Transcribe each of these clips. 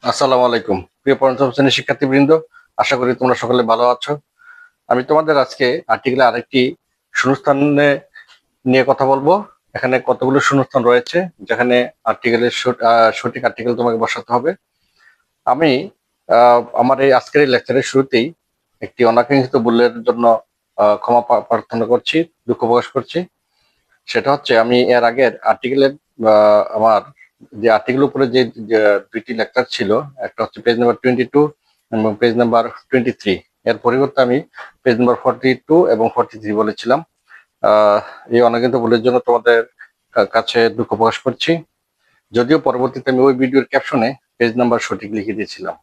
আসসালামু আলাইকুম প্রিয় পঞ্চম শ্রেণীর শিক্ষার্থীবৃন্দ, আশা করি তোমরা সকলে ভালো আছো। আমি তোমাদের আজকে আর্টিকেলে আরেকটি শূন্যস্থানে নিয়ে কথা বলবো। এখানে কতগুলো শূন্যস্থান রয়েছে, যেখানে আর্টিকেলের সঠিক আর্টিকেল তোমাকে বসাতে হবে। আমি আমার এই আজকের এই লেকচারের শুরুতেই একটি অনাকাঙ্ক্ষিত ভুলের জন্য ক্ষমা প্রার্থনা করছি, দুঃখ প্রকাশ করছি। সেটা হচ্ছে, আমি এর আগের আর্টিকেলের আমার যে আর্টিকেল উপরে যে দুইটি লেকচার ছিল, একটা হচ্ছে পেজ নাম্বার 22 এবং পেজ নাম্বার 23, এর পরিবর্তে আমি পেজ নাম্বার 42 এবং 43 বলেছিলাম। এই অনাকাঙ্ক্ষিত ভুলের জন্য তোমাদের কাছে দুঃখ প্রকাশ করছি, যদিও পরবর্তীতে আমি ওই ভিডিওর ক্যাপশনে পেজ নাম্বার সঠিক লিখে দিয়েছিলাম।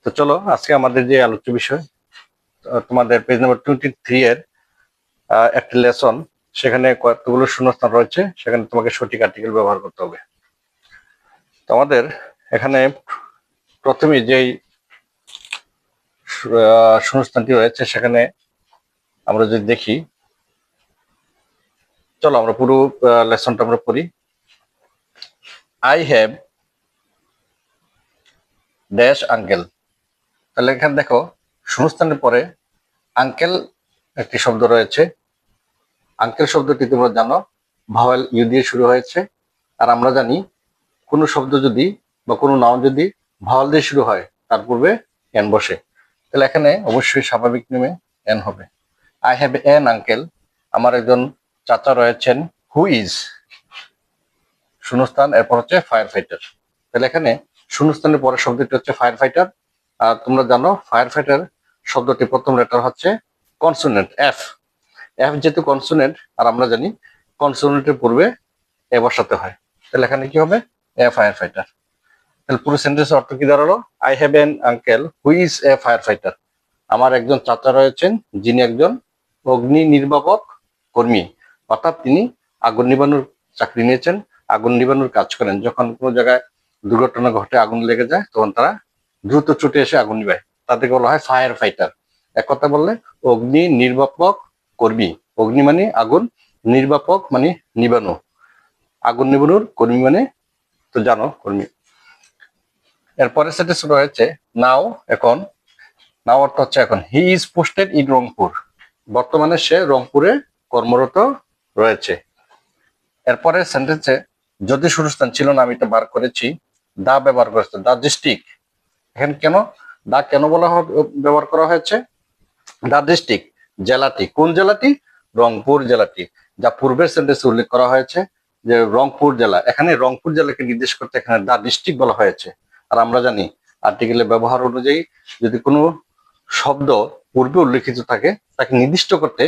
তো চলো আজকে আমাদের যে আলোচ্য বিষয়, তোমাদের পেজ নাম্বার 23 এর একটা লেসন, সেখানে কতগুলো শূন্যস্থান রয়েছে, সেখানে তোমাকে সঠিক আর্টিকেল ব্যবহার করতে হবে। তোমাদের এখানে প্রথমে যেই শূন্যস্থানটি রয়েছে, সেখানে আমরা যদি দেখি, চলো আমরা পুরো লেসনটা আমরা পড়ি। I have dash uncle. তাহলে এখানে দেখো, শূন্যস্থানের পরে আঙ্কেল একটি শব্দ রয়েছে। আঙ্কেল শব্দটি তোমরা জানো ভাওয়েল ইউ দিয়ে শুরু হয়েছে। আর আমরা জানি কোনো শব্দ যদি বা কোনো নাউন যদি ভাওয়েল দিয়ে শুরু হয়, তার পূর্বে এন বসে। তাহলে এখানে অবশ্যই স্বাভাবিক নিয়মে এন হবে। আই হ্যাভ এন আঙ্কেল, আমার একজন চাচা রয়েছেন। হু ইজ শূন্যস্থান, এরপর হচ্ছে ফায়ার ফাইটার। তাহলে এখানে শূন্যস্থানের পরের শব্দটি হচ্ছে ফায়ার ফাইটার। আর তোমরা জানো ফায়ার ফাইটার শব্দটি প্রথম লেটার হচ্ছে কনসোনেন্ট এফ। এফ যেহেতু কনসোনেন্ট, আর আমরা জানি কনসোনেন্টের পূর্বে এ বসাতে হয়। তাহলে এখানে কি হবে? এ ফায়ার ফাইটার। তাহলে পুরো সেন্টেন্সের অর্থ কি দাঁড়ালো? I have an uncle who is a fire fighter. আমার একজন চাচা রয়েছেন, যিনি একজন অগ্নি নির্বাপক কর্মী, অর্থাৎ তিনি আগুন নিবানোর চাকরি নিয়েছেন, আগুন নিবানোর কাজ করেন। যখন কোনো জায়গায় দুর্ঘটনা ঘটে, আগুন লেগে যায়, তখন তারা দ্রুত ছুটে এসে আগুন নিবায়, তাদেরকে বলা হয় ফায়ার ফাইটার। এক কথা বললে অগ্নি নির্বাপক কর্মী। অগ্নি মানে আগুন, নির্বাপক মানে নিবানো, আগুন নিবানোর কর্মী মানে তো জানো কর্মী। এরপরে সেন্টেন্স রয়েছে নাও, এখন। নাও অর্থ হচ্ছে এখন। He is posted in Rangpur, বর্তমানে সে রংপুরে কর্মরত রয়েছে। এরপরে সেন্টেন্সে যদি শূন্যস্থান ছিল না, আমি এটা বার করেছি, দা ব্যবহার করেছে। দা ডিস্ট্রিক্ট, এখানে কেন দা কেন ব্যবহার করা হয়েছে? দা ডিস্ট্রিক্ট জেলাটি, কোন জেলাটি? রংপুর জেলাটি, যা পূর্বের সেন্টেন্সে উল্লেখ করা হয়েছে যে রংপুর জেলা। এখানে রংপুর জেলাকে নির্দেশ করতে এখানে দা ডিস্ট্রিক্ট বলা হয়েছে। আর আমরা জানি আর্টিকেলের ব্যবহার অনুযায়ী যদি কোনো শব্দ পূর্বে উল্লেখিত থাকে, তাকে নির্দিষ্ট করতে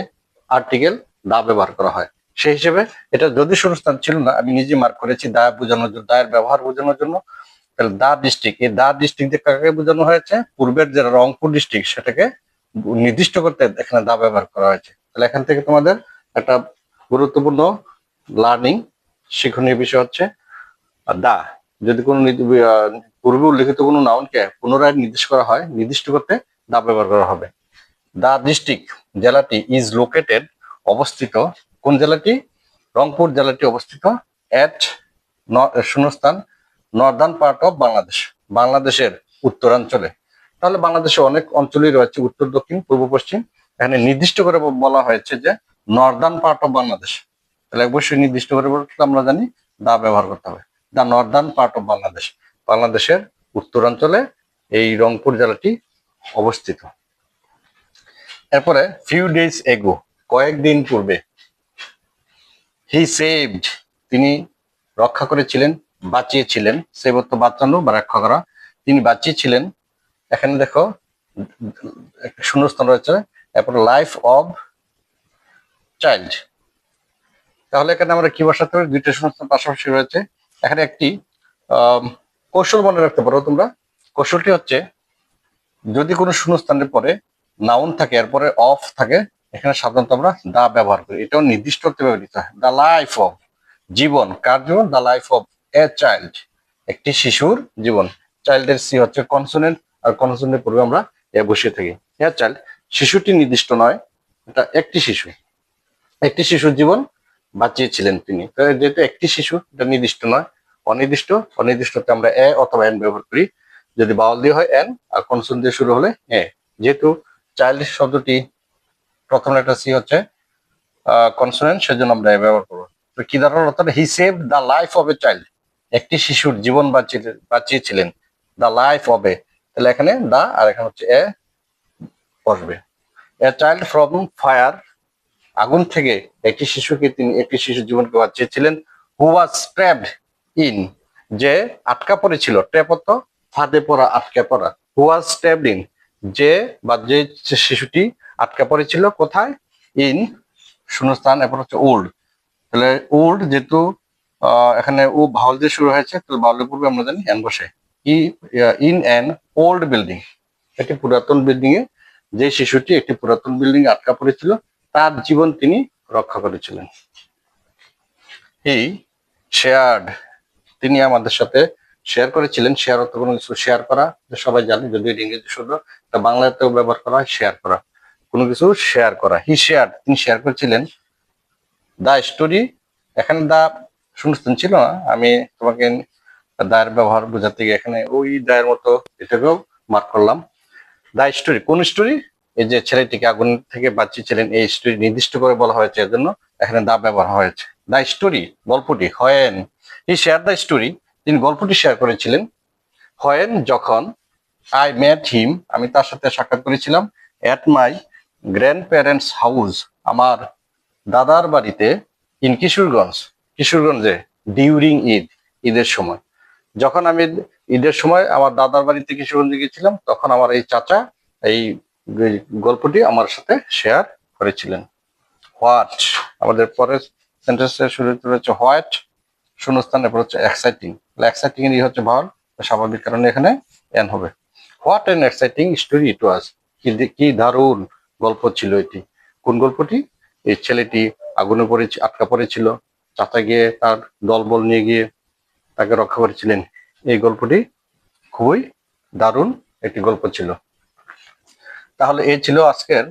আর্টিকেল দা ব্যবহার করা হয়। সেই হিসেবে এটা যদি শূন্যস্থান ছিল না, আমি নিজে মার্ক করেছি দা বোঝানোর জন্য, দায়ের ব্যবহার বোঝানোর জন্য। তাহলে দা ডিস্ট্রিক্ট, এই দা ডিস্ট্রিক্ট দিয়ে কাকে বোঝানো হয়েছে? পূর্বের যে রংপুর ডিস্ট্রিক্ট, সেটাকে নির্দিষ্ট করতে এখানে দা ব্যবহার করা হয়েছে। তাহলে এখান থেকে তোমাদের একটা গুরুত্বপূর্ণ লার্নিং শিক্ষণীয় বিষয় হচ্ছে দা যদি কোনো পূর্বে উল্লেখিত কোনো নাউনকে পুনরায় নির্দেশ করা হয়, নির্দিষ্ট করতে দা ব্যবহার করা হবে। দা ডিস্ট্রিক্ট জেলাটি ইজ লোকেটেড, অবস্থিত। কোন জেলাটি? রংপুর জেলাটি অবস্থিত এট শূন্যস্থান নর্দার্ন পার্ট অফ বাংলাদেশ, বাংলাদেশের উত্তরাঞ্চলে। তাহলে বাংলাদেশে অনেক অঞ্চলই রয়েছে, উত্তর, দক্ষিণ, পূর্ব, পশ্চিম। এখানে নির্দিষ্ট করে বলা হয়েছে যে নর্দার্ন পার্ট অফ বাংলাদেশ। তাহলে অবশ্যই নির্দিষ্ট করে বলতে আমরা জানি দা ব্যবহার করতে হবে। দা নর্দার্ন পার্ট অফ বাংলাদেশ, বাংলাদেশের উত্তরাঞ্চলে এই রংপুর জেলাটি অবস্থিত। এরপরে ফিউ ডেজ এগো, কয়েকদিন পূর্বে। হি সেভড, তিনি রক্ষা করেছিলেন, বাঁচিয়েছিলেন। সেভ অর্থ বাঁচানো বা রক্ষা করা, তিনি বাঁচিয়েছিলেন। এখানে দেখো একটা শূন্যস্থান রয়েছে, এরপর লাইফ অফ চাইল্ড। তাহলে এখানে আমরা কি বসাতে পারি? দুইটা শূন্যস্থান পাশাপাশি রয়েছে। এখানে একটি কৌশল মনে রাখতে পারো তোমরা। কৌশলটি হচ্ছে, যদি কোনো শূন্যস্থানের পরে নাউন থাকে, এরপরে অফ থাকে, এখানে সাধারণত আমরা দা ব্যবহার করি। এটাও নির্দিষ্ট করতে ব্যবহৃত হয়। দ্য লাইফ অফ, জীবন, কার জীবন? The life of a child, একটি শিশুর জীবন। চাইল্ডের সি হচ্ছে কনসোনেন্ট, আর কনসোনেন্টের পূর্বে আমরা এ বসিয়ে থাকি। এ চাইল্ড, শিশুটি নির্দিষ্ট নয়, এটা একটি শিশু। একটি শিশুর জীবন বাঁচিয়েছিলেন তিনি। যেহেতু একটি শিশু, এটা নির্দিষ্ট নয়, অনির্দিষ্ট। অনির্দিষ্টতে আমরা এ অথবা এন ব্যবহার করি। যদি বাউল দিয়ে হয় এন, আর কনসোনেন্ট দিয়ে শুরু হলে এ। যেহেতু চাইল্ড শব্দটি প্রথম লেটার সি হচ্ছে কনসোনেন্ট, সেজন্য আমরা এ ব্যবহার করবো। তো কি দাঁড়ালো? অর্থাৎ he save the life of a child, একটি শিশুর জীবন বাঁচিয়েছিলেন। দ্য লাইফ অফ এ, তাহলে এখানে দা আর এখানে হচ্ছে এ বসবে। এ চাইল্ড ফ্রম ফায়ার, আগুন থেকে একটি শিশুর জীবনকে বাঁচিয়েছিলেন। হু ওয়াজ ট্র্যাপড ইন, যে আটকা পড়েছিল। ট্র্যাপ অর্থ ফাঁদে পড়া, আটকা পড়া। হু ওয়াজ ট্র্যাপড ইন, যে শিশুটি আটকা পড়েছিল কোথায়? ইন শূন্যস্থান, এরপর হচ্ছে ওল্ড। তাহলে ওল্ড যেহেতু এখানে ও ভাওয়াল দিয়ে শুরু হয়েছে, তাহলে ভাওয়ালের পূর্বে আমরা জানি এন বসে। ইন অ্যান ওল্ড বিল্ডিং, একটি পুরাতন বিল্ডিং এ যে শিশুটি একটি পুরাতন বিল্ডিং এ আটকা পড়েছিল, তার জীবন তিনি রক্ষা করেছিলেন। হি শেয়ার্ড, তিনি আমাদের সাথে শেয়ার করেছিলেন। শেয়ার অর্থ কোনো কিছু শেয়ার করা, সবাই জানে, যদি ইংরেজি শব্দ, তা বাংলাতেও ব্যবহার করা হয় শেয়ার করা, কোনো কিছু শেয়ার করা। হি শেয়ার্ড, তিনি শেয়ার করেছিলেন। দা স্টোরি, এখানে দা শূন্যস্থান ছিল না, আমি তোমাকে দায়ের ব্যবহার বোঝাতে গিয়ে এখানে ওই দায়ের মতো এটাকেও মার্ক করলাম। দা স্টোরি, কোন স্টোরি? এই যে ছেলেটিকে আগুন থেকে বাঁচিয়েছিলেন, এই স্টোরি নির্দিষ্ট করে বলা হয়েছে, এজন্য এখানে দা ব্যবহার হয়েছে। দা স্টোরি, গল্পটি। When he share the story, তিনি গল্পটি শেয়ার করেছিলেন। হোয়েন, যখন। আই মেট হিম, আমি তার সাথে সাক্ষাৎ করেছিলাম। এট মাই গ্র্যান্ড প্যারেন্টস হাউস, আমার দাদার বাড়িতে। ইন কিশোরগঞ্জ, কিশোরগঞ্জে। ডিউরিং ঈদ, ঈদের সময়। যখন আমি ঈদের সময় আমার দাদার বাড়িতে কিশোরগঞ্জে গেছিলাম, তখন আমার এই চাচা এই গল্পটি আমার সাথে শেয়ার করেছিলেন। হোয়াট, আমাদের পরের সেন্টেন্সের শুরুতে রয়েছে হোয়াট, শূন্যস্থান, এরপর হচ্ছে এক্সাইটিং। এক্সাইটিং এর হচ্ছে ভাওয়াল, স্বাভাবিক কারণে এখানে এন হবে। What an exciting story it was, কি দারুণ গল্প ছিল এটি। কোন গল্পটি? এই ছেলেটি আগুনে আটকা পড়েছিল, চাচা গিয়ে তার দলবল নিয়ে গিয়ে তাকে রক্ষা করেছিলেন। এই গল্পটি খুবই দারুণ একটি গল্প ছিল। তাহলে এই ছিল আজকের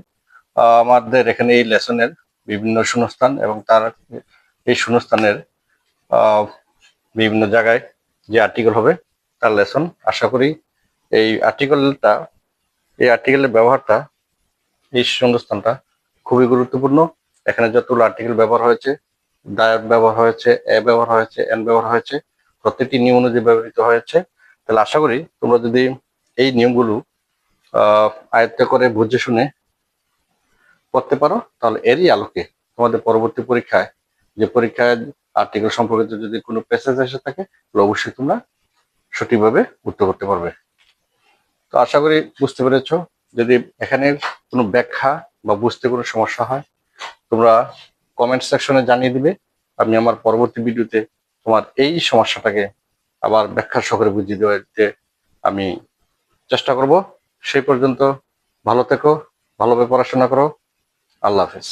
আমাদের এখানে এই লেসনের বিভিন্ন শূন্যস্থান এবং তার এই শূন্যস্থানের বিভিন্ন জায়গায় যে আর্টিকেল হবে তার লেসন। আশা করি এই আর্টিকেলের ব্যবহারটা, এই শূন্যস্থানটা খুবই গুরুত্বপূর্ণ। এখানে যতগুলো আর্টিকেল ব্যবহার হয়েছে, দায়ের ব্যবহার হয়েছে, এ ব্যবহার হয়েছে, এন ব্যবহার হয়েছে, প্রত্যেকটি নিয়ম অনুযায়ী ব্যবহৃত হয়েছে। তাহলে আশা করি তোমরা যদি এই নিয়মগুলো আয়ত্ত করে বুঝে শুনে করতে পারো, তাহলে এরই আলোকে তোমাদের পরবর্তী পরীক্ষায়, যে পরীক্ষায় আর্টিকেল সম্পর্কিত যদি কোনো প্যাসেজ এসে থাকে, তাহলে অবশ্যই তোমরা সঠিকভাবে উত্তর করতে পারবে। তো আশা করি বুঝতে পেরেছো। যদি এখানে কোনো ব্যাখ্যা বা বুঝতে কোনো সমস্যা হয়, তোমরা কমেন্ট সেকশনে জানিয়ে দিবে। আমি আমার পরবর্তী ভিডিওতে তোমার এই সমস্যাটাকে আবার ব্যাখ্যা সহকারে বুঝিয়ে দিতে আমি চেষ্টা করব। সেই পর্যন্ত ভালো থেকো, ভালোভাবে পড়াশোনা করো। আল্লাহ হাফেজ।